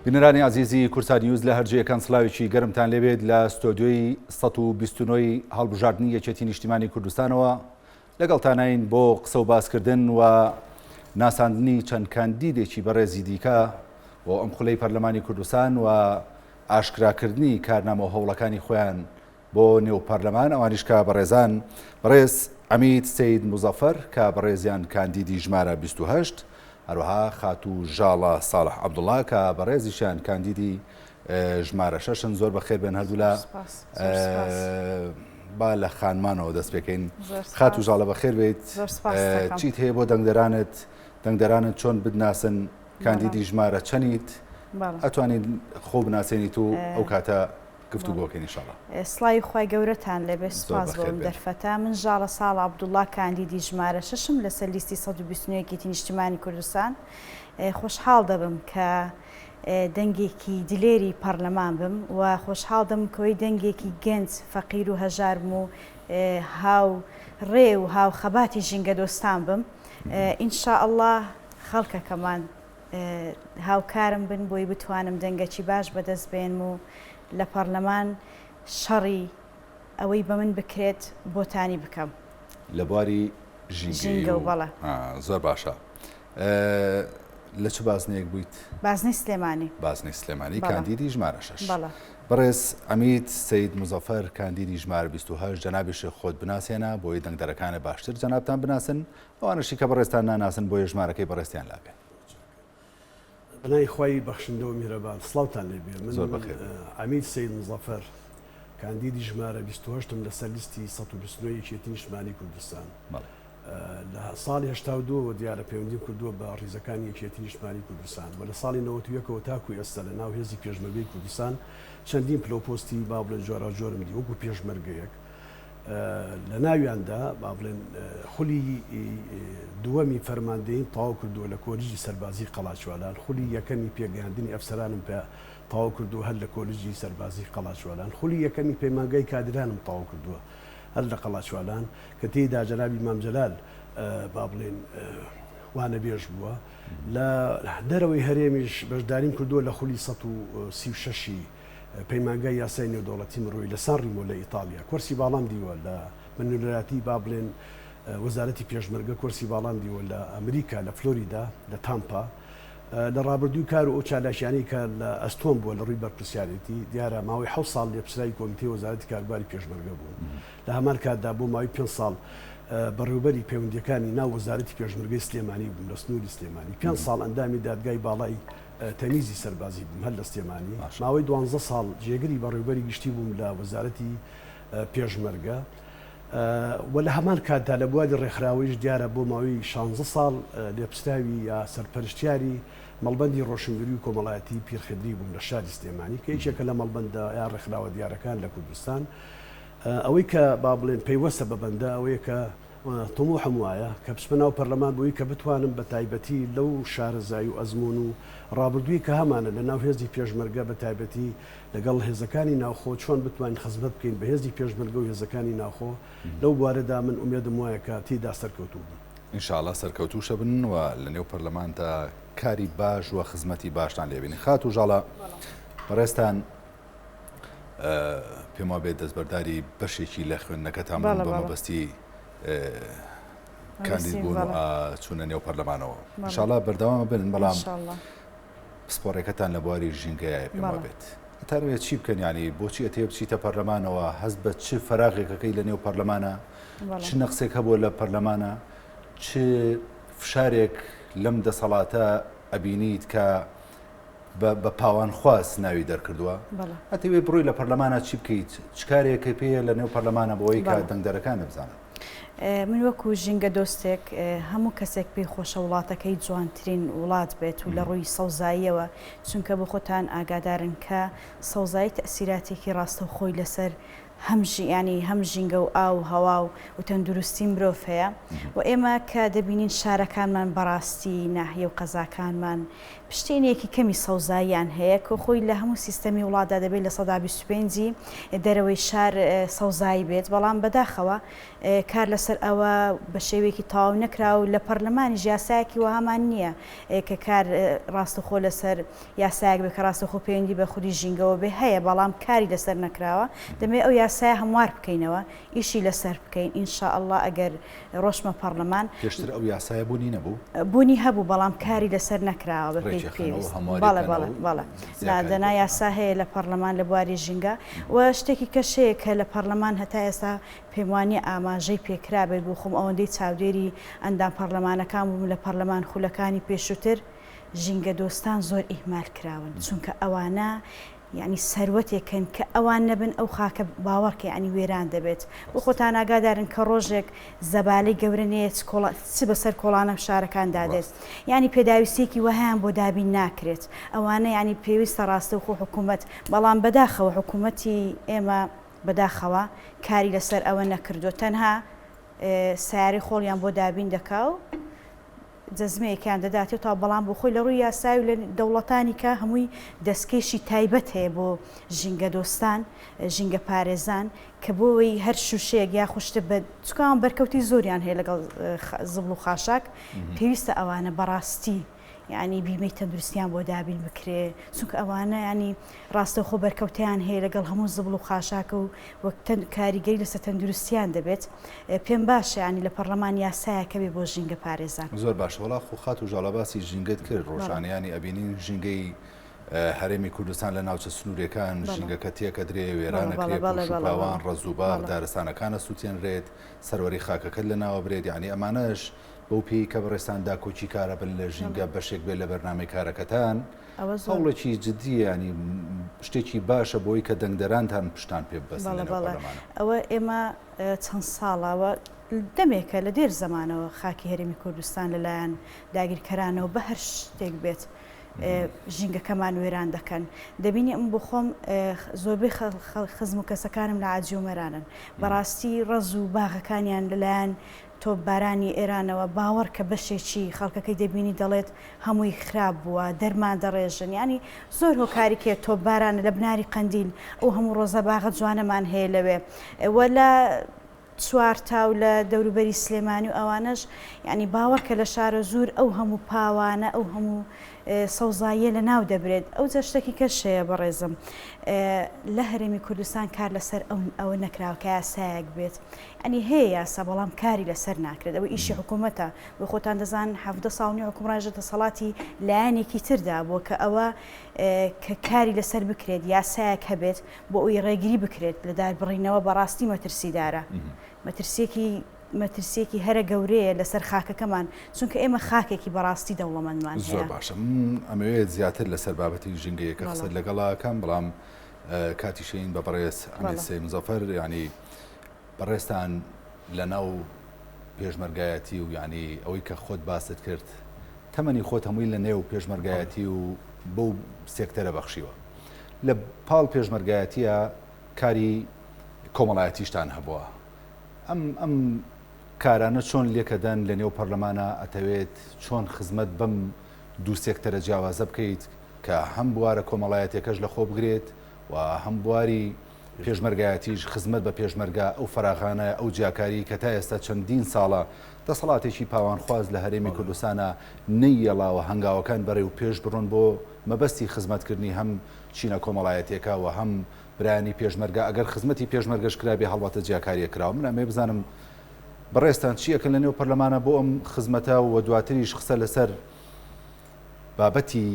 بینەرانی عزیزی کورسان نیوز لە هەرجەیەکان سڵاوێکی گەرمتان لێبێت لە ستۆدیۆی 129 هەڵبژاردننی یەکێتی نیشتیمانی کوردستانەوە لەگەڵتانین بۆ قسە و باسکردن و ناساندنی چەند کاندیدێکی بەڕێزی دیکە بۆ ئەم خولەی پەرلەمانی کوردستان و ئاشکراکردنی کارنامە هەوڵەکانی خۆیان بۆ نێو پەرلەمان ئەوانیش کە بەڕێزان بەڕێز ئەمید سەید موزەفەر کە بەڕێزیان کاندیدی ژمارە 28 هەروەها خاتوو ژاڵە ساڵح عەبدوڵڵا کە بەڕێزیشان کاندیدی ژمارە 6 زۆر بەخێر بێن هەردوو لە با لە خانمانەوە دەست پێکەین. خاتوو ژاڵە بەخێر بێت. چیت هەیە بۆ دەنگدەرانت چۆن بدناسن کاندیدی ژمارە چەندیت ئەتوانین خۆ بناسێنیت و ئەو کاتە گفتوگۆکەین ئینشاڵڵا. سڵاوی خوای گەورەتان لەبێ سوپاس بۆم دەرفەتە. من ژاڵە ساڵح عەبدوڵڵا کاندیدی ژمارە 6 لەسەر لیستی 129 یەکێتی نیشتیمانی کوردستان. خۆشحاڵ دەبم کە دەنگێکی دلێری پەرلەمان بم و خۆشحاڵ دەبم کەوەی دەنگێکی گەنج فەقیر و هەژارم و هاو ڕێ و هاو خەباتی ژینگە دۆستان بم. ئینشاءڵڵا خەڵکەکەمان هاوکارم بن بۆی بتوانم دەنگەکی باش بەدەست بێنم و لە پەرلەمان شەڕی ئەوەی بە من بکرێت بۆتانی بکەم لە بواری ژینگە و بەڵە. زۆر باشە. لە چ بازنەیەک بوویت؟ بازنەی سلێمانی. بازنەی سلێمانی کاندیدی ژمارە 6. بەڵە. بەڕێز ئەمید سەید موزەفەر کاندیدی ژمارە 28 جەنابیش خۆت بناسێنە بۆی دەنگدەرەکانە باشتر جەنابتان بناسن ئەوانشی کە بەڕێزتان ناناسن بۆیە ژمارەکەی بەڕێستیان لابێ. بەنای خوای بەخشندە و میرەبان سڵاوتان لێبێ. زۆر بەخێر. ئەمید سەید موزەفەر کاندیدی ژمارە 28 لەسەر لیستی 129 یەکێتی نیشتیمانی کوردستان. لە ساڵی 82 دیارە پەیوەندیم کردووە بە ڕیزەکانی یەکێتی نیشتیمانی کوردستان و لە ساڵی 91ەوە تاکو ئێستا لە ناو هێزی پێشمەرگەی کوردستان چەندین پلۆپۆستی با بڵێن جۆرە جۆرم دی وەکو پێشمەرگەیەک لە ناویاندا با بڵێن خولی دووەمی فەرماندەیی تەواو کردووە لە کۆلیژی سەربازی قەڵاچوالان، خولی یەکەمی پێگەیاندنی ئەفسەرانم پێ تەواو کردووە هەر لە کۆلیژی سەربازی قەڵاچوالان، خولی یەکەمی پەیمانگای کادرانم تەواو کردووە هەر لە قەڵاچوالان کە تێیدا جەنابی مام جەلال با بڵێن وانە بێژ بووە. لە دەرەوەی هەرێمیش بەشداریم کردووە لە خولی 136 پەیمانگای یاسای نێودەوڵەتی مرۆی لە سان ڕیمۆ لە ئیتالیا کورسی باڵام دیوە لە منولاتی با بڵێن وەزارەتی پێشمەرگە کورسی باڵام دیوە لە ئەمریکا لە فلۆریدا لە تامپا لە ڕابردووی کار و ئەو چالاشیانی کە لە ئەستۆن بووە لە ڕووی بەرپرسیارەتی دیارە ماوەی 7 ساڵ لێپسرای کۆمیتەی وەزارەتی کارباری پێشمەرگە بوو. لە هەمان کاتدا بۆ ماوەی 5 ساڵ بەڕێوەبەری پەیوەندیەکانی ناو وەزارەتی پێشمەرگەی سلێمانی بووم لە سنووری سلێمانی. 5 ساڵ ئەندامی دادگای باڵای تەمیزی سەربازی بووم هەر لە سلێمانی. ماوەی 12 ساڵ جێگەری بەڕێوەبەری گشتی بووم لە وەزارەتی پێشمەرگە و لە هەمان کاتدا لە بواری ڕێکخراوەیش دیارە بۆ ماوەی 16 ساڵ لێپسراوی یا سەرپەرشتیاری مەڵبەندی ڕۆشنبیری و کۆمەڵایەتی پیرخدری بووم لە شاری سلێمانی کە یەکێکە لە مەڵبەندە یا ڕێکخراوە دیارەکان لە کوردستان. ئەوەی کە با بڵێن پەیوەستە بە بەندە ئەوەیە کە تەموحم وایە کە بچمە ناو پەرلەمان بۆی کە بتوانم بە تایبەتی لەو شارەزایی و ئەزمون و ڕابردووی کە هەمانە لە ناو هێزی پێشمەرگە بە تایبەتی لەگەڵ هێزەکانی ناوخۆ چۆن بتوانین خزمەت بکەین بە هێزی پێشمەرگە و هێزەکانی ناوخۆ لەو بوارەدا من ئومێدم وایە کە تێیدا سەرکەوتوو بووم. ئینشاءڵڵا سەرکەوتووشە بن و لە نێو پەرلەماندا کاری باش و خزمەتی باشتان لێبینی. خاتوو ژاڵە بەڕێستان پێم وابێت دەستبەرداری بەشێکی لە خوێندنەکەتان بوون بە مەبەستی کاندید بوون و چوونە نێو پەرلەمانەوە. ئینشاءڵڵا بەردەوامە بن بەڵام پسپۆڕێکەکەتان لە بواری ژینگەیە پێم وابێت هەتاوێت چی بکەن ینی بۆچی ئەتێ بچیتە پەرلەمانەوە هەست بە چ فەراغێکەکەی لە نێو پەرلەمانە چ نەقسێک هەبووە لە پەرلەمانە چ فشارێک لەم دەسەڵاتە ئەبینیت کە بە پاوان خواست ناوی دەرکردووە ئەتەوێت بڕۆی لە پەرلەمانە چی بکەیت چ کارێکە پێیە لە نێو پەرلەمانە بۆەوەی کە دەنگدەرەکان بزانن. من وەکو ژینگە دۆستێک هەموو کەسێک پێی خۆشە وڵاتەکەی جوانترین وڵات بێت و لە ڕووی سەوزاییەوە چونکە بە خۆتان ئاگادارن کە سەوزایی تەسیراتێکی ڕاستەوخۆی لەسەر هەم ژینگە و ئاو هەوا و تەندروستی مرۆڤ هەیە و ئێمە کە دەبینین شارەکانمان بەڕاستی ناحیە و قەزاکانمان پشتێنێکی کەمی سەوزاییان هەیە کە خۆی لە هەموو سیستەمی وڵاتدا دەبێت لە 125 دەرەوەی شار سەوزایی بێت بەڵام بەداخەوە کار لەسەر ئەوە بە شێوەیەکی تەواو نەکرا و لە پەرلەمانی یاسایەکی وهامان نییە کە کار ڕاستەخۆ لەسەر یاسایەک بێت کە ڕاستەخۆ پەیوەندی بە خودی ژینگەوە بێ هەیە بەڵام کاری لەسەر نەکراوە دەمێت ئەو یاسایە هەموار بکەینەوە ئیشی لەسەر بکەین ئینشاءالله ئەگەر ڕۆژمە پەرلەمان پێشتر ئەو یاسایە بوونی نەبوو بوونی هەبوو بەڵام کاری لەسەر نەکراوە بە پێی پێویست بەڵێ دانا یاسا هەیە لە پەرلەمان لە بواری ژینگە و شتێکی کەشەیە کە لە پەرلەمان هەتا ئێستا پێم وانیە ئاماژەی پێکرا بێت بۆ خۆم ئەوەندەی چاودێری ئەندام پەرلەمانەکان بووم لە پەرلەمان خولەکانی پێشووتر ژینگە دۆستان زۆر ئیهمال کراون چونکە ئەوانە یعنی سەروەتێکن کە ئەوان نەبن ئەو خاکە باوەڕکە ینی وێران دەبێت بۆ خۆتان ئاگادارن کە ڕۆژێک زەبالەی گەورەنێت چ بەسەر کۆڵانە شارەکاندا دێت ینی پێداویستێکی وەهیان بۆ دابین ناکرێت ئەوانە ینی پێویستە ڕاستە و خۆ حکوومەت بەڵام بەداخەوە حکوومەتی ئێمە بەداخەوە کاری لەسەر ئەوە نەکردو تەنها سیاری خۆڵیان بۆ دابین دەکا و جەزمەیەکیان دەداتێت تا بەڵام بۆ خۆی لە ڕووی یاسای و لە دەوڵەتانی کە هەمووی دەستکێشی تایبەت هەیە بۆ ژینگە دۆستان ژینگە پارێزان کە بۆەوەی هەر شوشەیەک یا خوشتە بە چکان بەرکەوتی زۆریان هەیە لەگەڵ زبڵ و خاشاک پێویستە ئەوانە بەڕاستی یعنی بیمەی تەندروستیان بۆ دابین بکرێ چونکە ئەوانە ینی ڕاستەخۆ بەرکەوتیان هەیە لەگەڵ هەموو زبڵ و خاشاکە و وەک کاریگەری لەسەر تەندروستیان دەبێت پێم باشە ینی لە پەرلەمان یاسایەکە بێ بۆ ژینگە پارێزان زۆر باش وڵا خۆخات و ژاڵەباسی ژینگەت کرد ڕۆژانیانی ئەبینین ژینگەی هەرێمی کوردستان لە ناوچە سنوورەکان ژینگەکە تێکە درێ وێرانەکرێ پاوان ڕزوباغ دارستانەکانە سووتێنرێت سەروەری خاکەکەت لە ناوە برێت یعنی ئەمانەش بەو پێی کە بەڕێستاندا کۆچی کارە بن لە ژینگە بەشێک بێت لە بەرنامەی کارەکەتان هەوڵێکی جددی ینی شتێکی باشە بۆی کە دەنگدەرانتان پشتان پێ ببەستن ئەوە ئێمە چەند ساڵاوە دەمێکە لە دێر زمانەوە خاکی هەرێمی کوردستان لەلایەن داگیرکەرانەوە بە هەر شتێک بێت ژینگەکەمان وێران دەکەن دەبینی ئەم بۆ خۆم زۆربەی خزم و کەسەکانم لە عاجیومەرانن بەڕاستی ڕەز و باغەکانیان لەلایەن تۆ بارانی ئێرانەوە باوەڕ کە بەشێکی خەڵکەکەی دەبینی دەڵێت هەمووی خراپ بووە دەرمان دەڕێژن ینی زۆر هۆکاریکێ تۆ بارانە لە بناری قەندیل ئەو هەموو ڕۆزە باغە جوانەمان هەیە لەوێ وەلا چوارتا و لە دەوروبەری سلێمانی و ئەوانش ینی باوەڕکە لە شارە زۆر ئەو هەموو پاوانە ئەو هەموو سەوزاییە لە ناو دەبرێت ئەو جە شتێکی کەشەیە بەڕێزم لە هەرێمی کوردستان کار لەسەر ئەوە نەکراوە کە یاسایەک بێت ئەنی هەیە یاسا بەڵام کاری لەسەر ناکرێت ئەوە ئیشی حکوومەتە بۆ خۆتان دەزان 17 ساڵنی حکومڕایژە دەسەڵاتی لایەنێکی تردا بۆ کە ئەوە کە کاری لەسەر بکرێت یاسایەک هەبێت بۆ ئەوی ڕێگیری بکرێت لە داربڕینەوە بەڕاستی مەترسیدارە مەترسیەکی هەرە گەورەیە لەسەر خاکەکەمان چونکە ئێمە خاکێکی بەڕاستی دەوڵەمەندمان زۆر باشە ئەمەوێت زیاتر لەسەر بابەتی ژینگەیەکە قسەت لەگەڵاکەم بەڵام کاتی شەین بە بەڕێز ئەمێسێ مزەفەر ینی بەڕێستان لە ناو پێشمەرگایەتی و ینی ئەوەی کە خۆت باست کرد تەمەنی خۆت هەمووی لە نێو پێشمەرگایەتی و بەو سێکتەرە بەخشیوە لە پاڵ پێشمەرگایەتیە کاری کۆمەڵایەتیشتان هەبووە ئەم کارانە چۆن لێکەدەن لە نێو پەرلەمانە ئەتەوێت چۆن خزمەت بەم دوو سێکتەرە جیاوازە بکەیت کە هەم بوارە کۆمەڵایەتەکەش لە خۆ بگرێت و هەم بواری پێشمەرگایەتیش خزمەت بە پێشمەرگا ئەو فراغانە ئەو جیاکاری کە تا ئێستا چەندین ساڵە دەسەڵاتێکی پاوانخواز لە هەرێمی کوردستانە نەیەڵاوە هەنگاوەکان بەڕێ و پێش بڕۆن بۆ مەبەستی خزمەتکردنی هەم چینە کۆمەڵایەتێکە و هەم برانی پێشمەرگا ئەگەر خزمەتی پێشمەرگەش کرابێ هەڵباتە جیاکاریە کراوە من ئەمێ بزانم بەڕێستان چیەکەن لە نێو پەرلەمانە بۆ ئەم خزمەتە و دواتریش قسە لەسەر بابەتی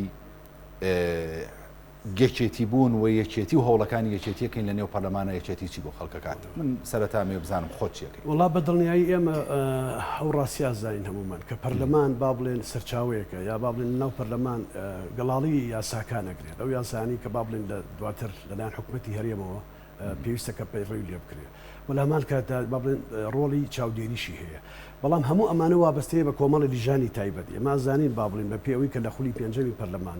یەکێتی بوون و یەکێتی و هەوڵەکانی یەکێتیەکەین لە نێو پەرلەمانە یەکێتی چی بۆ خەڵکەکان من سەرەتا مێ بزانم خۆت چیەکەی وڵا بە دڵنیایی ئێمە ئەو ڕاستیا زین هەمومان کە پەرلەمان با بڵێن سەرچاوەیەکە یا با بڵێن ناو پەرلەمان گەڵاڵی یاساکانەگرێت ئەو یاسانی کە با بڵێن لە دواتر لەلایەن حکوومەتی هەرێمەوە پێویستە کە پەیڕێوی لێ بکرێ و لە هەمان کاتدا با بڵێن ڕۆڵی چاودێریشی هەیە بەڵام هەموو ئەمانە وابەستەیە بە کۆمەڵی لیژانی تایبەت ئێمە زانین با بڵێن بە پێوەی کە لە خولی پێنجەمی پەرلەمان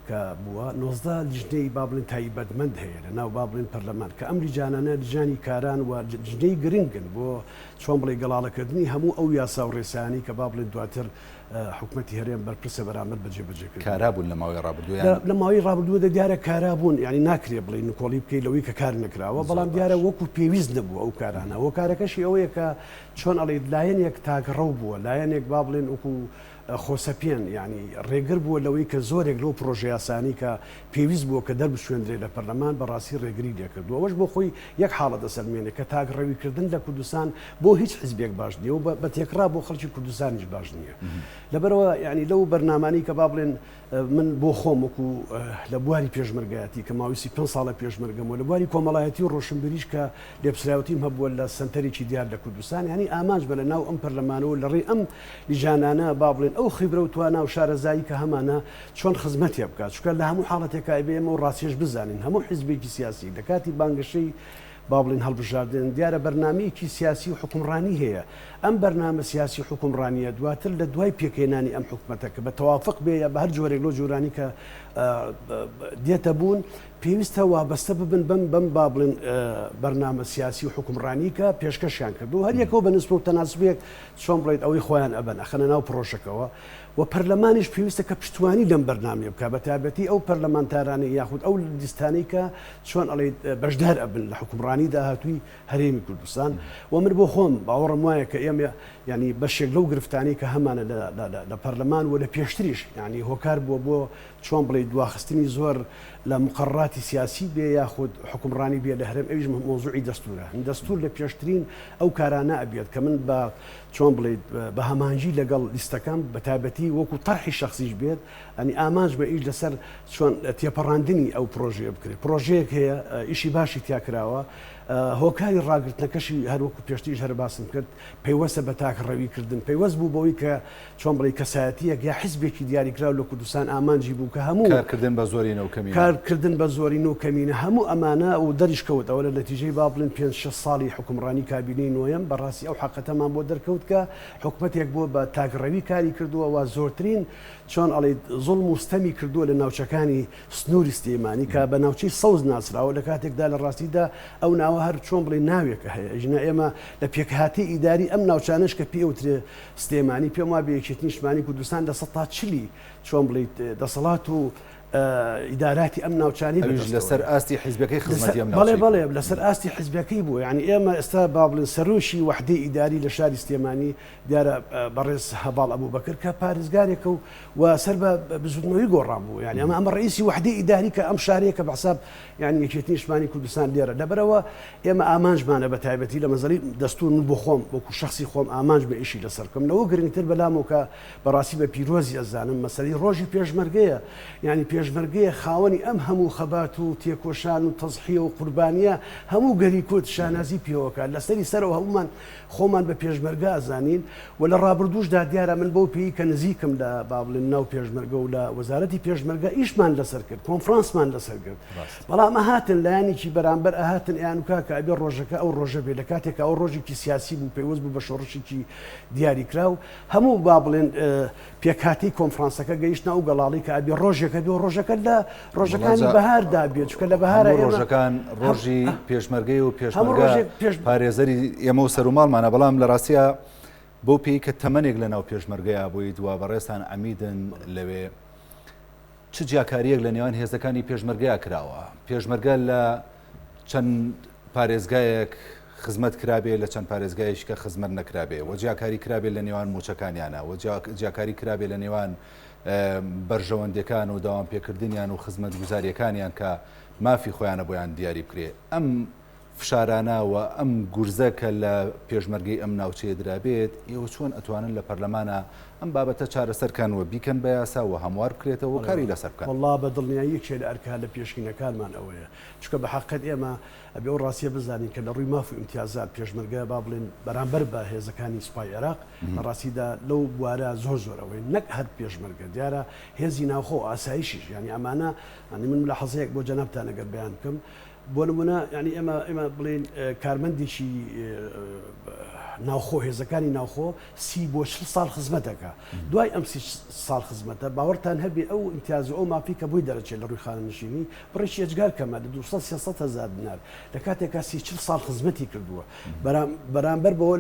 کە بووە 19 لیژنەی با بڵێن تایبەتمەند هەیە لە ناو با بڵێن پەرلەمان کە ئەم لیژانانە لیژانی کاران و لیژنەی گرنگن بۆ چۆن بڵێ گەڵاڵەکردنی هەموو ئەو یاسا و ڕێسانی کە با بڵێن دواتر حکوومەتی هەرێم بەرپرسە بەرامبەر بەجێبەجێکرد کارابوون لە ماوەی ڕابردوویان لە ماوەی ڕابردووە دیارە کارابوون یعنی ناکرێ بڵێ نکۆڵی بکەیت لەوەی کە کار نکراوە بەڵام دیارە وەکو پێویست نەبوو ئەو کارانە وە کارەکەشی ئەوەیە کە چۆن ئەڵێ لایەنێک تاگەڕەو بووە لایەنێک با بڵێن وەکو خۆسەپێن ینی ڕێگر بووە لەوەی کە زۆرێک لەو پرۆژه یاسانی کە پێویست بووە کە دەربشوێنرێ لە پەرلەمان بەڕاستی ڕێگری لێکردووە ئەوەش بۆ خۆی یەک حاڵە دەسەلمێنێ کە تاگەڕەویکردن لە کوردستان بۆ هیچ حزبێک باش نییە و بە تێکرا بۆ خەڵکی کوردستانیش باش نییە لەبەرەوە ینی لەو بەرنامانی کە با بڵێن من بۆ خۆم وەکو لە بواری پێشمەرگایەتی کە ماوەیەکی 5 ساڵە پێشمەرگەم و لە بواری کۆمەڵایەتی و ڕۆشنبیریش کە لێپسراوتیم هەبووە لە سنتەرێکی دیار لە کوردستان ینی ئامانج بە لە ناو ئەم پەرلەمانەوە لە ڕێ ئەم لیژانانە با بڵێن ئەو خیبرە و توانە و شارەزایی کە هەمانە چۆن خزمەتی بکات چکە لە هەموو حاڵەتێکا ئەبێ ئەمە و ڕاستیش بزانین هەموو حیزبێکی سیاسی لە کاتی بانگەشەی با بڵێن هەڵبژاردن دیارە بەرنامەیەکی سیاسی و حکومڕانی هەیە ئەم بەرنامە سیاسی حکومڕانیە دواتر لە دوای پێکێنانی ئەم حکومەتە کە بە تەوافق بێ بە هەر جۆرێک لۆ جۆرانی کە دێتە بوون پێویستە وابەستە ببن بەم با بڵێن بەرنامە سیاسی و حکومڕانی کە پێشکەشیان کردو هەر یەکەوە بە نسبە و تەناسبێک چۆن بڵێت ئەوەی خۆیان ئەبەن ئەخەنە ناو پرۆژەکەەوە و پەرلەمانیش پێویستە کە پشتوانی لەم بەرنامێ بکە بە تایبەتی ئەو پەرلەمانتارانی یاخود ئەو لیستانەی کە چۆن ئەڵێ بەشدار ئەبن لە حکومڕانی داهاتووی هەرێمی کوردستان و من بۆ خۆم باوەڕم وایە کە ئێمە ینی بەشێک لەو گرفتانی کە هەمانە لە پەرلەمان و لە پێشتریش ینی هۆکار بووە بۆ چۆن بڵێ دواخستنی زۆر لە مقرراتی سیاسی بێ یاخود حکومڕانی بێ لە هەرێم ئەویش مۆزوعی دەستورە دەستور لە پێشترین ئەو کارانە ئەبێت کە من بە چۆن بڵێت بە هەمانجی لەگەڵ لیستەکەم بە تایبەتی وەکو تەرحی شخصیش بێت ئەنی ئامانج بە ئیش لەسەر چۆن تێپەڕاندنی ئەو پرۆژەیە بکرێت پرۆژەیەک هەیە ئیشی باشی تیاکراوە هۆکاری ڕاگرتنەکەشی هەروەکو پێشتیش هەر باسم کرد پەیوەستە بە تاکەڕەویکردن پەیوەست بوو بەوەی کە چۆن بڵێ کەسایەتیەک یا حیزبێکی دیاریکراو لە کوردستان ئامانجی بوو کە هەموو کارکردن بە زۆرینە و کەمینە کارکردن بە زۆرین و کەمینە هەموو ئەمانە و دەریش کەوتەوە لە نەتیجەی با بڵێن 5-6 ساڵی حکومڕانی کابینەی نۆیەم بەڕاستی ئەو حقەتەمان بۆ دەرکەوت کە حکومەتێک بووە بە تاکەڕەوی کاری کردووە و زۆرترین چۆن ئەڵێ زوڵم و ستەمی کردووە لە ناوچەکانی سنووری سلێمانی کە بە ناوچەی سەوز ناسراوە لە کاتێکدا لە ڕاستیدا ئەو ناوە هەر چۆن بڵێ ناوێکە هەیە ژنە ئێمە لە پێکهاتی ئیداری ئەم ناوچانش کە پێوترێ سلێمانی پێم وا بە یەکێتی نیشتمانی کوردستان لە 140 چۆن بڵێ دەسەڵات و ئیداراتی ئەم ناوچانی لەسەر ئاستی حیزبەکەی خزمەتی ئەم بەڵێ بەڵێ لەسەر ئاستی حیزبەکەی بوو یعنی ئێمە ئێستا با بڵێن سەرۆشی وحدەی ئیداری لە شاری سلێمانی دیارە بەڕێز هەباڵ ئەبوبەکر کە پارێزگارێکە و سەر بە بزودنەوەی گۆڕان بوو یعنی ئەمە ڕئیسی وحدەی ئیداری کە ئەم شارەیە کە بەحساب یعنی یەکێتی نیشتمانی کوردستان لێرە لەبەرەوە ئێمە ئامانجمانە بە تایبەتی لە مەزەری دەستور من بۆ خۆم وەکو شخصی خۆم ئامانج بە ئیشی لەسەرکەم لەوە گرنگتر بەلامەوە کە بەڕاستی بە پیرۆزی ئەزانم مەسەلەی ڕۆژی پێشمەرگەیە یعنی پێشمەرگەیە خاوەنی ئەم هەموو خەبات و تێکۆشان و تەزحیە و قوربانیە هەموو گەری کورد شانازی پێوەکە لەسەری سەرەوە هەمومان خۆمان بە پێشمەرگە ئازانین و لە ڕابردووشدا دیارە من بەو پێی کە نزیکم لە با بڵێن ناو پێشمەرگە و لە وەزارەتی پێشمەرگە ئیشمان لەسەر کرد کۆنفرانسمان لەسەر کرد بەڵام ئەهاتن لایەنێکی بەرامبەر ئەهاتن یانوکا کە ئەبێ ڕۆژەکە ئەو ڕۆژە بێ لە کاتێک ئەو ڕۆژێکی سیاسی بوو پێوەست بوو بە شۆڕشێکی دیاریکراو هەموو با بڵێن پێکاتی کۆنفرانسەکە گەیشتنا و گەڵاڵی کە ئەبێ ڕۆژێکە بێ ڕۆژەکە لە ڕۆژەکانی بەهاردا بێت چکە لە بەهارە ڕۆژەکان ڕۆژی پێشمەرگەی و پێشمەرگە پارێزەری ئێمە و سەروماڵمانە بەڵام لە ڕاستیە بۆ پێی کە تەمەنێک لە ناو پێشمەرگەیە بۆی دوا بەڕێستان ئەمیدن لەوێ چ جیاکاریەک لە نێوان هێزەکانی پێشمەرگەیە کراوە پێشمەرگە لە چەند پارێزگایەک خزمەت کرابێ لە چەند پارێزگایش کە خزمەت نەکرابێ و جیاکاری کرابێت لە نێوان موچەکانیانە و جیاکاری کرابێت لە نێوان بەرژەوەندەکان و داوام پێکردنیان و خزمەت گوزاریەکانیان کە مافی خۆیانە بۆیان دیاری بکرێ ئەم فشارانە و ئەم گورزە کە لە پێشمەرگەی ئەم ناوچەیە درابێت ئێوە چۆن ئەتوانن لە پەرلەمانە ئەم بابەتە چارەسەرکانەوە بیکەن بە یاسا و هەموار بکرێتەوە کاری لەسەر بکەن. والله بە دڵنیاییەکێ لە ئەرکا لە پێشکینەکانمان ئەوەیە چکە بە حەقیقەت ئێمە ئەبێ ئەو ڕاستیە بزانین کە لە ڕووی ماف و ئیمتیازات پێشمەرگە با بڵێن بەرامبەر بە هێزەکانی سوپای عێراق بەڕاستیدا لەو بوارە زۆرەوەی نەک هەر پێشمەرگە دیارە هێزی ناوخۆ ئاسایشیش ینی ئەمانە من لە حەزەیەک بۆ جەنابتان ئەگەر بەیان بکەم بۆ نمونە ینی ئێمە بڵێن کارمەندێکی ناوخۆ هێزەکانی ناوخۆ 30 بۆ 40 ساڵ خزمەتەکە دوای ئەم 30 ساڵ خزمەتە باوەڕتان هەبێ ئەو ئیمتیاز ئەو مافی کە بۆی دەرەچێت لە ڕووی خانەنشینی بڕێکی ئەجگار کەمە لە 200 هزار دینار لە کاتێکا 40 ساڵ خزمەتی کردووە بەرامبەر بەوە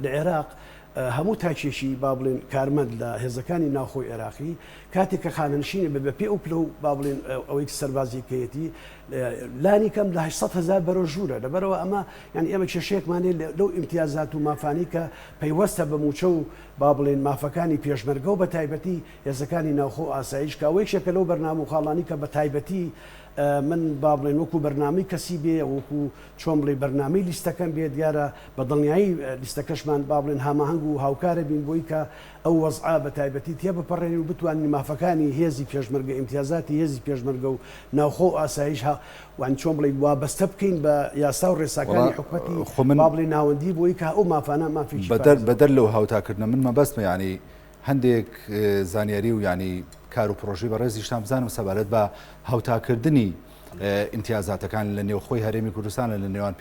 لە عێراق هەموو تاکێشی با بڵێن کارمەند لە هێزەکانی ناوخۆی عێراقی کاتێک کە خانەنشینی بە پێ ئەو پلە و با بڵێن ئەوەی سەربازیکەیەتی لانی کەم لە 800 هزار بەرۆ ژوورە لەبەرەوە ئەمە ینی ئێمە کێشەیەکمانێ لەو ئیمتیازات و مافانی کە پەیوەستە بە موچە و با بڵێن مافەکانی پێشمەرگە و بە تایبەتی هێزەکانی ناوخۆ ئاسایش کە ئەوەی شێکە لەو بەرنامە و خاڵانی کە بە تایبەتی من با بڵێن وەکو بەرنامەی کەسی بێ وەکو چۆن بڵێ بەرنامەی لیستەکەم بێ دیارە بە دڵنیایی لیستەکەشمان با بڵێن هەماهەنگ و هاوکارە بین بۆی کە ئەو وەزعا بە تایبەتی تێ بپەڕێنی و بتوانین مافەکانی هێزی پێشمەرگە ئیمتیازاتی هێزی پێشمەرگە و ناوخۆ ئاسایش وان چۆن بڵێ وابەستە بکەین بە یاسا و ڕێساکانی حکومەتی با بڵێ ناوەندی بۆی کە ئەو مافانە مافی بەدەر لەو هاوتاکردنە من مەبەستمە ینی هەندێک زانیاری و ینی کار و پرۆژەی بەڕێزی شتام بزانم سەبارەت بە هاوتاکردنی ئیمتیازاتەکان لە نێوخۆی هەرێمی کوردستانە لە نێوان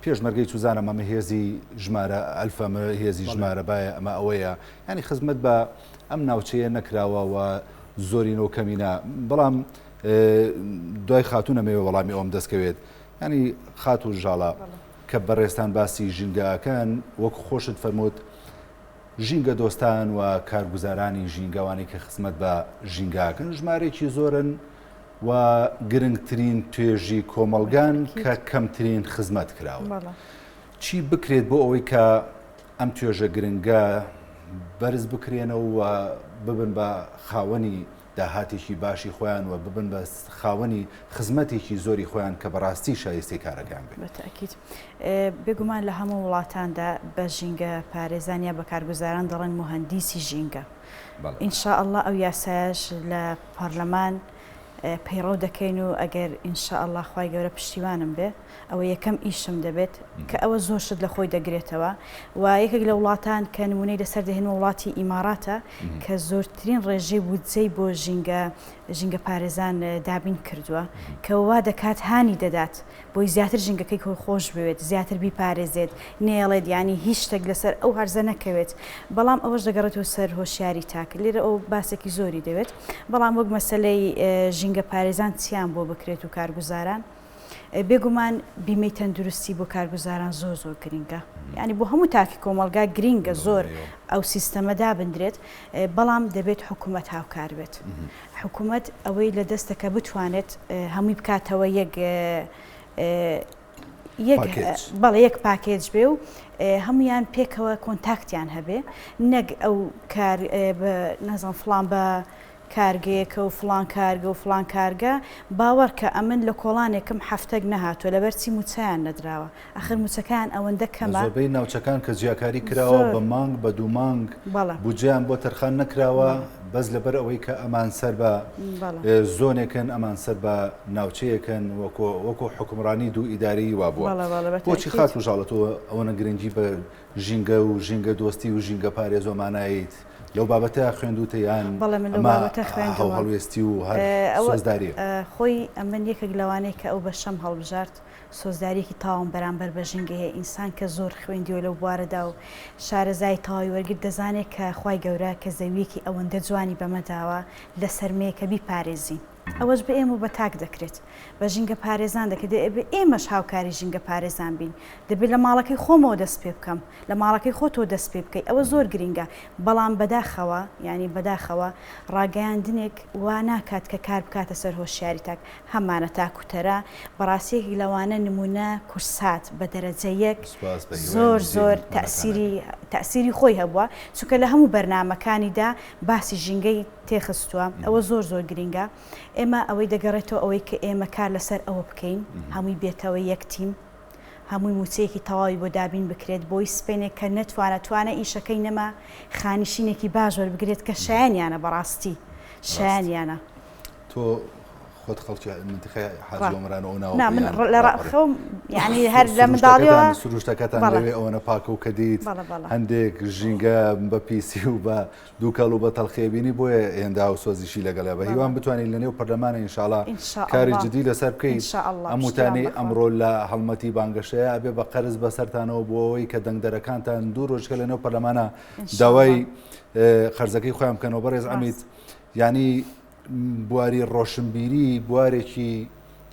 پێشمەرگەی چوزانە ئەمە هێزی ژمارە ئەلفەمە هێزی ژمارە باە ئەمە ئەوەیە ینی خزمەت بە ئەم ناوچەیە نەکراوە و زۆرینەوە کەمینە بەڵام دوای خاتونە مێوە وەڵامی ئەوم دەستکەوێت ینی خات و ژاڵە کە بەڕێستان باسی ژینگەکان وەکو خۆشت فەرمووت ژینگە دۆستان و کارگوزارانی ژینگەوانی کە خزمەت بە ژینگاکەن ژمارێکی زۆرن و گرنگترین توێژی کۆمەلگان کە کەمترین خزمەت کراوە چی بکرێت بۆ ئەوەی کە ئەم توێژە گرنگە بەرز بکرێنەوە و ببن بە خاوەنی داهاتێکی باشی خۆیان و ببن بە خاوەنی خزمەتێکی زۆری خۆیان کە بەڕاستی شایستی کارەکان بێت. بەتاکید بێگومان لە هەموو وڵاتاندا بە ژینگە پارێزانیا بە کارگوزاران دەڵێن مهندیسی ژینگە ئینشاءالله ئەو یاسایش لە پەرلەمان پەیڕۆ دەکەین و ئەگەر ئینشاءالله خوای گەورە پشتیوانم بێ ئەوە یەکەم ئیشم دەبێت کە ئەوە زۆر شت لە خۆی دەگرێتەوە و یەکێک لە وڵاتان کە نمونەی لەسەر دەهێن وڵاتی ئیماراتە کە زۆرترین ڕێژەی بودجەی بۆ ژینگە پارێزان دابین کردووە کە وا دەکات هانی دەدات بۆی زیاتر ژینگەکەی خۆی خۆش بوێت زیاتر بیپارێزێت نێڵێت ینی هیچ شتێک لەسەر ئەو هەرزە نەکەوێت بەڵام ئەوەش دەگەڕێتەوە سەر هۆشیاری تاکە لێرە ئەو باسێکی زۆری دەوێت بەڵام وەک مەسەلەی ژینگە پارێزان چیان بۆ بکرێت و کارگوزاران بێگومان بیمەی تەندروستی بۆ کارگوزاران زۆر گرینگە ینی بۆ هەموو تاکی کۆمەلگا گرینگە زۆر ئەو سیستەمەدا بندرێت بەڵام دەبێت حکوومەت هاوکار بێت حکوومەت ئەوەی لە دەستەکە بتوانێت هەمووی بکاتەوە بەڵێ یەک پاکێج بێ و هەمویان پێکەوە کۆنتاکتیان هەبێ نەک ئەو کار نەزان فڵان بە کارگەیەکە و فلان کارگە و فلان کارگە باوەڕ کە ئەمن لە کۆڵانێکم هەفتەک نەهاتوە لەبەرچی موچیان نەدراوە ئەخر موچەکان ئەوەندە کەمە زۆربەی ناوچەکان کە جیاکاری کراوە بە مانگ بە دوو مانگ بودجەیان بۆ تەرخان نەکراوە بەس لەبەر ئەوەی کە ئەمان سەر بە زۆنێکن ئەمان سەر بە ناوچەیەکن وەکو حکومڕانی دوو ئیداری وا بووە بۆچی خات و ژاڵەتەوە ئەوەنە گرنگی بە ژینگە و ژینگە دۆستی و ژینگە پارێزۆمانایت لەو بابەتە خوێندوتە یان هەڵوێستی و سۆزداری خۆی ئەمن یەکێک لەوانەیە کە ئەو بە شەم هەڵبژارد سۆزدارێکی تاوان بەرامبەر بە ژینگە هەیە ئینسان کە زۆر خوێندیەوە لەو بوارەدا و شارەزای تاوی وەرگرت دەزانێت کە خوای گەورە کە زەویەکی ئەوەندە جوانی بەمەداوە لە سەرمەیەکە بیپارێزین ئەوەش بە ئێمە بە تاک دەکرێت بە ژینگە پارێزان دەکرێت ئێمەش هاوکاری ژینگە پارێزان بین دەبێت لە ماڵەکەی خۆمەوە دەست پێ بکەم لە ماڵەکەی خۆتەوە دەست پێ بکەیت ئەوە زۆر گرینگە بەڵام بەداخەوە ینی بەداخەوە ڕاگەیاندنێک وا ناکات کە کار بکاتە سەر هۆشیاری تاک هەمانە تاکوتەرە بەڕاستیەکی لەوانە نمونە کورسات بە دەرەجە یەک زۆر تەأسیری خۆی هەبووە چونکە لە هەموو بەرنامەکانیدا باسی ژینگەی تێخستووە ئەوە زۆر گرینگە ئێمە ئەوەی دەگەڕێتەوە ئەوەی کە ئێمە کار لەسەر ئەوە بکەین هەمووی بێتەوە یەک تیم هەمووی موچەیەکی تەواوی بۆ دابین بکرێت بۆی سپێنێک کە نەتوانە ئیشەکەی نەما خانیشینێکی باش وەربگرێت کە شایانیانە بەڕاستی شایانیانە. تۆ خۆت خەڵکی منتیقەی حاجی عومرانەوە ناوە من لە ڕاخەم یعنی هەر لە منداڵیەوە سروشتەکەتان لەوێ ئەوەنە پاکە و کە دیت هەندێک ژینگە بە پیسی و بە دووکەڵ و بە تەڵخێبینی بۆیە هێندا و سۆزیشی لەگەڵە بە هیوان بتوانین لە نێو پەرلەمانە ئینشاڵڵا کاری جدی لەسەر بکەین ئەموتانی ئەمڕۆ لە هەڵمەتی بانگەشەیە ئەبێ بە قەرز بەسەرتانەوە بۆ ئەوەی کە دەنگدەرەکانتان دوو ڕۆژکە لە نێو پەرلەمانە داوای قەرزەکەی خۆیان بکەنەوە بەڕێز ئەمید ینی بواری ڕۆشنبیری بوارێکی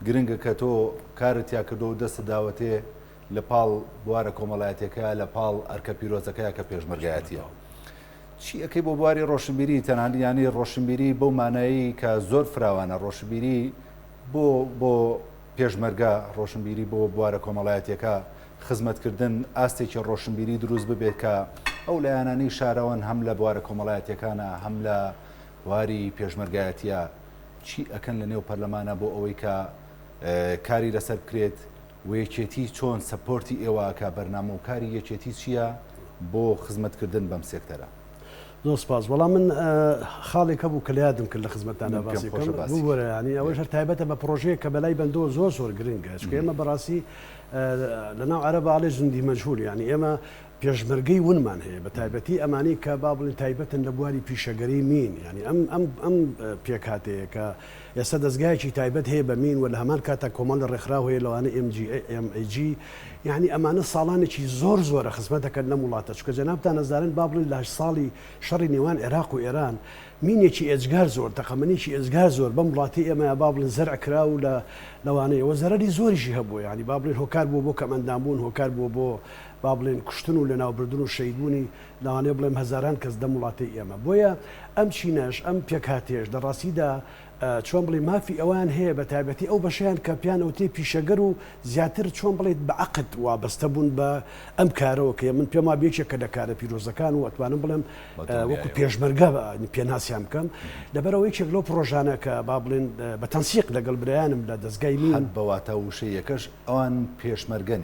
گرنگە کە تۆ کارت یا کردو و دەست داوەتێ لە پاڵ بوارە کۆمەڵایەتەکە لە پاڵ ئەرکە پیرۆزەکەیە کە پێشمەرگایەتیە چی ئەەکەی بۆ بواری ڕۆشنبیری تەنانەت ینی ڕۆشنبیری بەو مانایی کە زۆر فراوانە ڕۆشنبیری بۆ پێشمەرگە ڕۆشنبیری بۆ بوارە کۆمەڵایەتەکە خزمەتکردن ئاستێکی ڕۆشنبیری دروست ببێت کە ئەو لایەنانی شارەوەن هەم لە بوارە کۆمەڵایەتەکانە هەم لە واری پێشمەرگایەتیە چی ئەکەن لە نێو پەرلەمانە بۆ ئەوەی کە کاری لەسەر بکرێت و یەکێتی چۆن سەپۆرتی ئێوەکە بەرنامە و کاری یەکێتی چییە بۆ خزمەتکردن بەم سێکتەرە؟ زۆر سپاس. وەڵام من خاڵێک هەبوو کە لەیادم کرد لە خزمەتتانە باسیکەم بوەرە ینی ئەوەش هەر تایبەتە بە پرۆژەیە کە بەلای بەندەوە زۆر گرنگە چکە ئێمە بەڕاستی لەناو عەرەبە ئاڵێ ژوندی مەجهول ینی ئێمە پێشمەرگەی ونمان هەیە بە تایبەتی ئەمانەی کە با بڵێن تایبەتن لە بواری پیشەگەری مین ینی ئەم پێکاتەیە کە ئێستا دەستگایەکی تایبەت هەیە بە مین و لە هەمان کاتە کۆمەڵ لە ڕێکخراو هەیە لەوانە MG یعنی ئەمانە ساڵانێکی زۆرە خزمەت دەکەن لە وڵاتە چکە جەنابتان نەزانن با بڵێن لە ساڵی شەڕی نێوان عێراق و ئێران مینێکی ئێجگار زۆر تەقەمەنێکی ئێجگار زۆر بەم وڵاتی ئێمە با بڵێن زەرعکرا و لە لەوانەیەوە زەرەری زۆریشی هەبووە ینی با بڵێن هۆکار بوو بۆ کەمەندانبوون هۆکار بوو بۆ با بڵێن کوشتن و لە ناوبردن و شەیدبوونی لەوانەیە بڵێم هەزاران کەس دەم وڵاتی ئێمە بۆیە ئەم چینەش ئەم پێکاتێش لە ڕاستیدا چۆن بڵێ مافی ئەوان هەیە بە تایبەتی ئەو بەشیان کە پیانەوتێ پیشەگەر و زیاتر چۆن بڵێت بە عقد وابەستە بوون بە ئەم کارەوە کە من پێما بێکێکە لە کارە پیرۆزەکان و ئەتوانم بڵێم وەکو پێشمەرگە پێناسیان بکەم لەبەرەوە یەکێک لەو پرۆژانە کە با بڵێن بە تەنسیق لەگەڵ برایانم لە دەستگای من بەواتە وشەیەکەش ئەوان پێشمەرگەن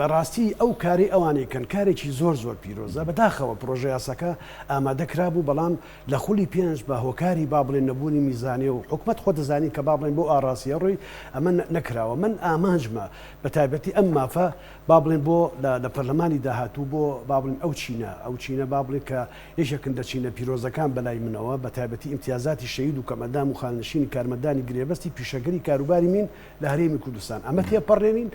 بەڕاستی ئەو کاری ئەوانێکن کارێکی زۆر پیرۆزە بەداخەوە پرۆژه یاساکە ئامادەکرا بوو بەڵام لە خولی پێنج بە هۆکاری با بڵێن نەبوونی میزانێ و حکومت خۆ دەزانی کە با بڵێن بۆ ئاراسیە ڕووی ئەمە نەکراوە من ئامانجمە بە تایبەتی ئەم مافە با بڵێن بۆ لە پەرلەمانی داهاتوو بۆ با بڵێن ئەو چینە با بڵێن کە یەکێکن دەچینە پیرۆزەکان بەلای منەوە بە تایبەتی ئیمتیازاتی شەید و کەمەدام و خانشینی کارمەندانی گرێبەستی پیشەگەری کاروباری مین لە هەرێمی کوردستان ئەمە تێپەڕێنین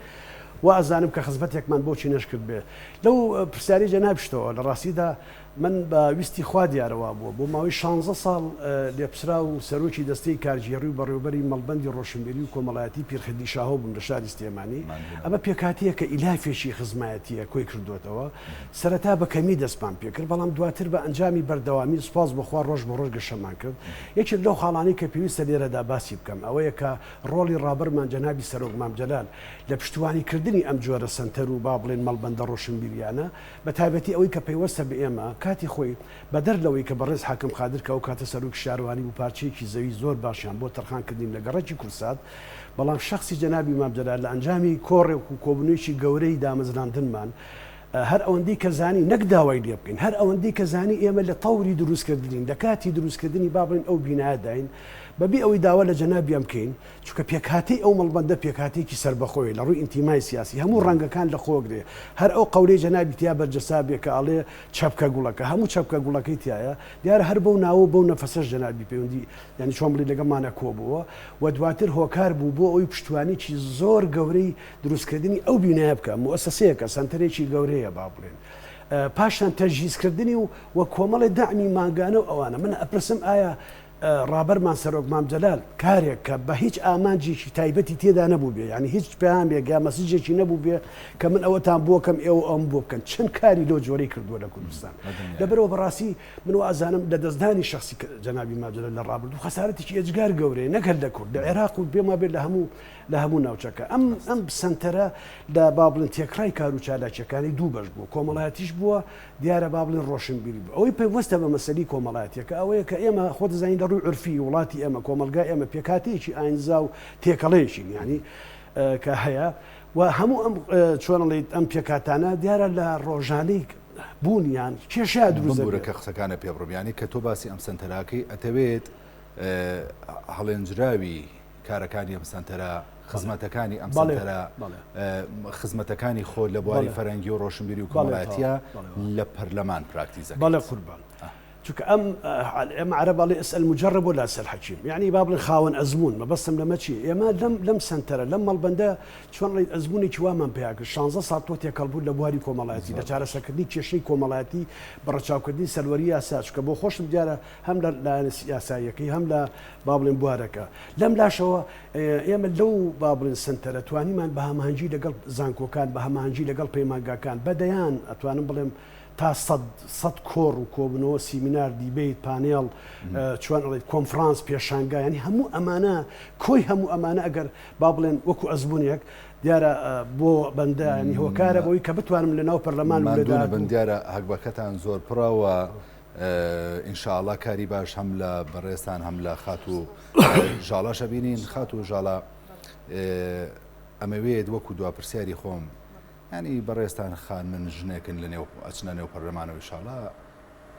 و ئازانم کە خزمەتێکمان بۆچی نەشکرد بێ لەو پرسیاری جەنابشتەوە لە ڕاستیدا من بە ویستی خوا دیارەوە بووە بۆ ماوەی 16 ساڵ لێپسرا و سەرۆکی دەستەی کارژێڕی و بەڕێوەبەری مەڵبەندی ڕۆشنبیری و کۆمەڵایەتی پیرخەدی شاهۆ بووم لە شاری سلێمانی ئەمە پێکاتەیە کە ئیلافێکی خزمایەتیە کۆی کردوێتەوە سەرەتا بە کەمی دەستمان پێکرد بەڵام دواتر بە ئەنجامی بەردەوامی سوپاس بەخوا ڕۆژ بە ڕۆژ گەشەمان کرد یەکێک لەو خاڵانەی کە پێویستە لێرەدا باسی بکەم ئەوەیە کە ڕۆڵی ڕابەرمان جەنابی سەرۆک مام جەلال لە پشتیوانیکردنی ئەم جۆرە سەنتەر و با بڵێن مەڵبەندە ڕۆشنبیریانە بە تایبەتی ئەوەی کە پێیوەستە بە ئێمە کاتی خۆی بەدەر لەوەی کە بەڕێز حاکم قادر کە ئەو کاتە سەرۆک شارەوانی و پارچەیەکی زەوی زۆر باشیان بۆ تەرخانکردین لە گەڕەکی کورسات بەڵام شخصی جەنابی مام جەلال لە ئەنجامی کۆڕێک و کۆبنوویەکی گەورەی دامەزراندنمان هەر ئەوەندەی کە زانی نەک داوای لێ بکەین هەر ئەوەندەی کە زانی ئێمە لە تەوری دروستکردین لە کاتی دروستکردنی با بڵێن ئەو بیناداین بەبێ ئەوەی داوا لە جەنابیان بکەین چونکە پێکاتی ئەو مەڵبەندە پێکاتێکی سربەخۆی لە ڕووی ئینتیمای سیاسی هەموو ڕەنگەکان لە خۆگرێ هەر ئەو قەولەی جەنابی تیا بەرجەسا بێ کە ئاڵێ چەپکە گوڵەکە هەموو چەپکە گوڵەکەی تایە دیارە هەر بەو ناوە بەو نەفەسەش جەنابی پەیوەندی یعنی چۆن بڵێ لەگەڵمانە کۆبووە و دواتر هۆکار بوو بۆ ئەوی پشتوانیی زۆر گەورەی دروستکردنی ئەو بینایە بکە موسسەیەکە سنتەرێکی گەورەیە با بڵێن پاشان تەجهیزکردنی و کۆمەڵی داعمی ماگانە و ئەوانە من ئەپرسم ئایا ڕابەرمان سەرۆک مام جەلال کارێک کە بە هیچ ئامانجێکی تایبەتی تێدا نەبوو بێ ینی هیچ پێیان بێ یا مەسیجێکی نەبوو بێ کە من ئەوەتان بۆکەم ئێوە ئەم بۆ بکەن چەند کاری لۆ جۆرەی کردووە لە کوردستان لەبەرەوە بەڕاستی من ئازانم لە دەستدانی شخصی جەنابی مام جەلال لە ڕابردوو خەسارەتێکی ئەجگار گەورەیە نەکرد لە کورد لە عێراق و بێما بێت لە هەموو ناوچەکە ئەم سنتەرە لە با بڵێن تێکڕای کار و چالاکیەکانی دوو بەش بوو کۆمەڵایەتیش بووە دیارە با بڵێن ڕۆشنبیری بوو ئەوەی پێوەستە بە مەسەلی کۆمەڵایەتیەکە ئەوەیە کە ئێمە خۆ دەزانین لە ڕووی عرفی وڵاتی ئێمە کۆمەلگای ئێمە پێکاتێکی ئاینزا و تێکەڵەیەشین ینی کە هەیە و هەموو ئەم چۆنڵیت ئەم پێکاتانە دیارە لە ڕۆژانەی بوونیان کێشە دروستەکە قسەکانە پێبڕمیانی کە تۆ باسی ئەم سنتەراکەی ئەتەوێت هەڵێنجراوی کارەکانی ئەم سنتەرە خزمەتەکانی ئەم سنتەرە خزمەتەکانی خۆ لە بواری فەرەنگی و ڕۆشنبیری و کۆمەڵایەتیە لە پەرلەمان پراکتیزەکە بەڵێ قوربان چونکە ئەم عەرەباڵی ئەسئەل مجرب ولا ئەسئەل حەکیم یعنی با بڵێن خاوەن ئەزمون مەبەستم لەمە چی ئێمە لەم سنتەرە لەم مەڵبەندە چۆن ئەزمونێکی وامان پێیا کرد 16 ساڵ تۆ تێکەڵبوو لە بواری کۆمەڵایەتی لە چارەسەرکردنی کێشەی کۆمەڵایەتی بەڕەچاوکردنی سەروەری یاسا چکە بۆ خۆشم دیارە هەم لە لایەنە یاساییەکەی هەم لە با بڵێن بوارەکە لەم لاشەوە ئێمە لەو با بڵێن سنتەرە توانیمان بە هەماهەنگی لەگەڵ زانکۆکان بە هەماهەنگی لەگەڵ پەیمانگاکان بەدەیان ئەتوانم بڵێم تا سەد کۆڕ و کۆبنەوە سیمینار دیبیت پانێڵ چۆن ئەڵێت کۆنفرانس پێشانگا ینی هەموو ئەمانە کۆی هەموو ئەمانە ئەگەر با بڵێن وەکو ئەزبوونێک دیارە بۆ بەندانی هۆکارە بۆی کە بتوانم لە ناو پەرلەمان لەدا بن دیارە هەکبەکەتان زۆر پڕەوە ئینشاءڵڵا کاری باش هەم لە بەڕێستان هەم لە خات و ژاڵاشە بینین خات و ژاڵا ئەمەوێت وەکو دواپرسیاری خۆم ینی بەڕێستان خان من ژنێکن لە نێو ئەچنە نێو پەرلەمانەوە ئینشاءڵڵا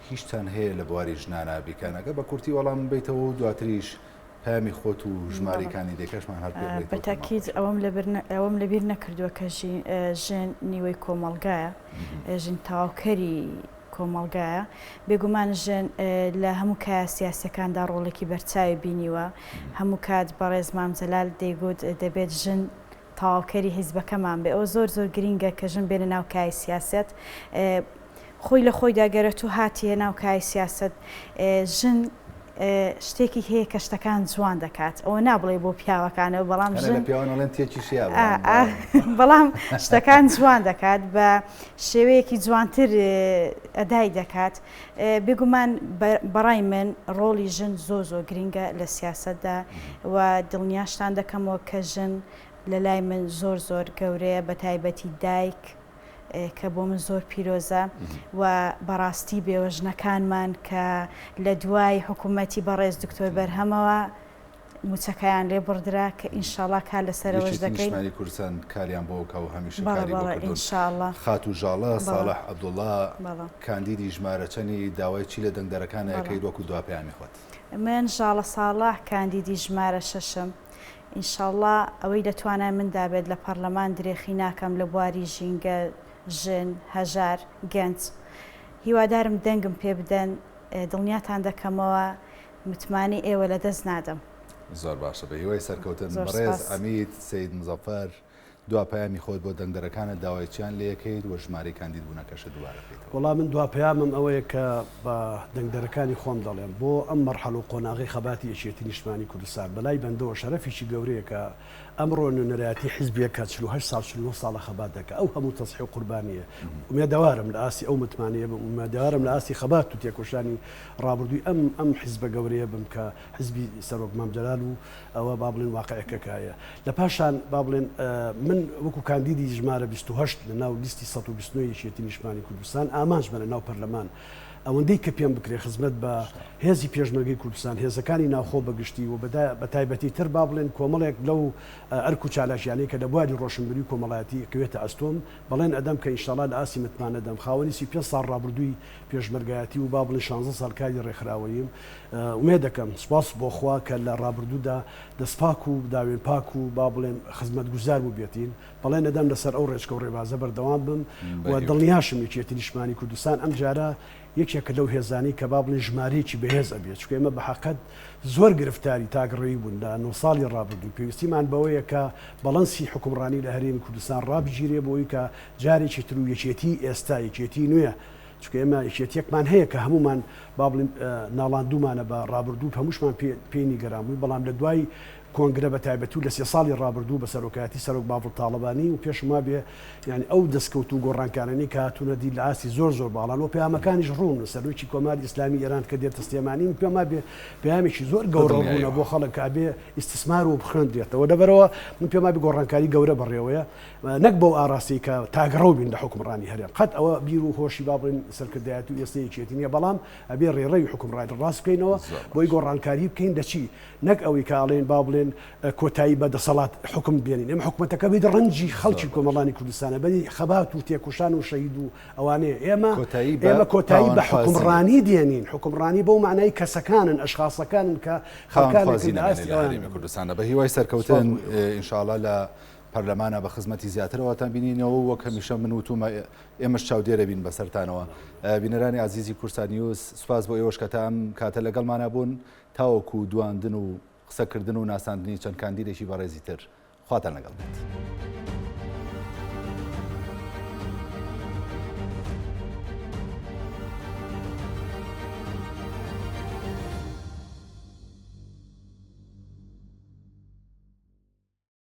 هیچتان هەیە لە بواری ژنانە بیکانەکە بە کورتی وەڵام بیتەوە و دواتریش پامی خۆت و ژمارەکانی دێکەشمان هەر پێ بڵێیت بەتاکید ئەوەم لەبیر نەکردووە کە ژن نیوەی کۆمەڵگایە ژن تاواکەری کۆمەڵگایە بێگومان ژن لە هەموو کە سیاسەکاندا ڕۆڵێکی بەرچاوی بینیوە هەموو کات بەڕێز مام جەلال دەیگوت دەبێت ژن تاواکەری حیزبەکەمان بێ ئەوە زۆر گرینگە کە ژن بێنە ناو کای سیاست خۆی لە خۆی داگەرێت و هاتیە ناو کای سیاست ژن شتێکی هەیە کە شتەکان جوان دەکات ئەوە نابڵێ بۆ پیاوەکانەوە بەڵام بەڵام شتەکان جوان دەکات بە شێوەیەکی جوانتر ئەدای دەکات بێگومان بەڕای من ڕۆڵی ژن زۆر گرینگە لە سیاستدا و دڵنیاشتان دەکەمەوە کە ژن لە لای من زۆر گەورەیە بە تایبەتی دایک کە بۆ من زۆر پیرۆزە و بەڕاستی بێوەژنەکانمان کە لە دوای حکوومەتی بەڕێز دکتۆر بەرهەمەوە موچەکەیان لێ بڕدرا کە ئینشاءڵڵا کار لەسەرەوەش دەکەین کوردستان کاریان بۆ کە و هەمیشە ئینشاءڵڵا خات و ژاڵە ساڵح عەبدوڵڵا کاندیدی ژمارە چەندی داوای چی لە دەنگدەرەکانە یەکەیت وەکو دوا پێیانی خۆت من ژاڵە ساڵح کاندیدی ژمارە شەشم ئینشاءڵڵا ئەوەی دەتوانای من دابێت لە پەرلەمان درێخی ناکەم لە بواری ژینگە ژن هەژار گەنج هیوادارم دەنگم پێ بدەن دڵنیاتان دەکەمەوە متمانی ئێوە لە دەست نادەم زۆر باشە بە هیوای سەرکەوتن بەڕێز ئەمید سەید مزەفەر دوا پەیامی خۆت بۆ دەنگدەرەکانە داوایچیان لێ یەکەیت وە ژمارەی کاندید بوونەکەشە دووبارە بکەیتەوە وەڵام من دوا پەیامم ئەوەیە کە بە دەنگدەرەکانی خۆم دەڵێم بۆ ئەم مەرحەڵە و قۆناغی خەباتی یەکێتی نیشتمانی کوردستان بەلای بەندەوە شەرەفێکی گەورەیە کە ئەمڕۆ نوێنەرایەتی حیزبێکە 48 ساڵ 49 ساڵە خەبات دەکە ئەو هەموو تەسحی و قوربانیە ومێدەوارم لە ئاسی ئەو متمانەیە بم ومێدەوارم لە ئاسی خەبات و تێکۆشانی ڕابردووی ئەم حیزبە گەورەیە بم کە حیزبی سەرۆک مام جەلال و ئەوە با بڵێن واقعەکەکایە لە پاشان با بڵێن من وەکو کاندیدی ژمارە 28 لە ناو لیستی 129 یەکێتی نیشتمانی کوردستان ئامانجمە لە ناو پەرلەمان ئەوەندەی کە پێم بکرێ خزمەت بە هێزی پێشمەرگەی کوردستان هێزەکانی ناوخۆ بەگشتی و بە تایبەتی تر با بڵێن کۆمەڵێک لەو ئەرک و چالاشیانەی کە لە بواری ڕۆشنبیری و کۆمەڵایەتی کەوێتە ئەستۆم بەڵێن ئەدەم کە ئینشاڵڵا لە ئاسی متمانە دەم خاوەنیسی 5 ساڵ ڕابردووی پێشمەرگایەتی و با بڵێن 16 ساڵ کاری ڕێکخراوەییم ومێ دەکەم سپاس بۆ خوا کە لە ڕابردوودا دەستپاک و داوێن پاک و با بڵێن خزمەتگوزار بوو بێتین بەڵێن ئەدەم لەسەر ئەو ڕێچکە و ڕێبازە بەردەوام بم و دڵنیاشم یەکێتی نیشتمانی کوردستان ئەم جارە یەکێکە لەو هێزانی کە با بڵێن ژمارەیەکی بەهێز ئەبێت چکە ئێمە بە حەقەت زۆر گرفتاری تاگەڕێی بوون لە 9 ساڵی ڕابردوو پێویستیمان بەوەیە کە بەڵەنسی حکومڕانی لە هەرێمی کوردستان ڕابگیرێ بۆی کە جارێکی تر و یەکێتی ئێستا یەکێتی نوێ چکە ئێمە یەکێتیەکمان هەیە کە هەمومان با بڵێن ناڵاندومانە بە ڕابردوو هەمووشمان پێینی گەرامبووی بەڵام لە دوای کۆنگرە بە تایبەتی و لە 3 ساڵی ڕابردوو بە سەرۆکایەتی سەرۆک باوەڕ تاڵەبانی و پێشما بێ یعنی ئەو دەستکەوت و گۆڕانکارانی کە هاتوونە دی لە ئاسی زۆر باڵان و پەیامەکانیش ڕوون سەرۆکی کۆماری ئیسلامی ئێران کە دێتە سلێمانی و پێما بێ پەیامێکی زۆر گەورە بوونە بۆ خەڵک کە بێ ئیستثمار و بخوێندرێتەوە لەبەرەوە من پێما بێ گۆڕانکاری گەورە بەڕێوەیە نەک بەو ئاراستی کە تاگەڕەو بین لە حکومڕانی هەرێم قەت ئەوە بیر و هۆشی با بڵێن سەرکردایەتی و ئێستەیەکێتی نیە بەڵام ئەبێ ڕێڕەوی حکومڕای ڕاست بکەینەوە بۆی گۆڕانکاری بکەین دەچی نەک ئەوەی کاڵێن با بڵێن کۆتایی بە دەسەڵات حکم بێنین ئەمە حکومەتەکە بێت ڕەنجی خەڵکی کۆمەڵانی کوردستانە بەنی خەبات و تێکوشان و شەهید و ئەوانەیە ئێمە کۆتایی بە حکومڕانی دێنین حکومڕانی بەو معنای کەسەکانن ئەشخاصەکانن کە خەڵکانی کوردستانە بە هیوای سەرکەوتن ئینشاءڵڵا لە پەرلەمانە بە خزمەتی زیاترەوەتان بینینەوە وەک هەمیشە من وتومە ئێمەش چاودێرە بین بەسەرتانەوە بینەرانی عزیزی کورسان نیوز سوپاس بۆ ئێوەش کە تام کاتە لەگەڵمانە بوون تاوەکو دواندن و قسەکردن و ناساندنی چەند کاندیدێکی بەڕێزی تر خواتان لەگەڵ بێت.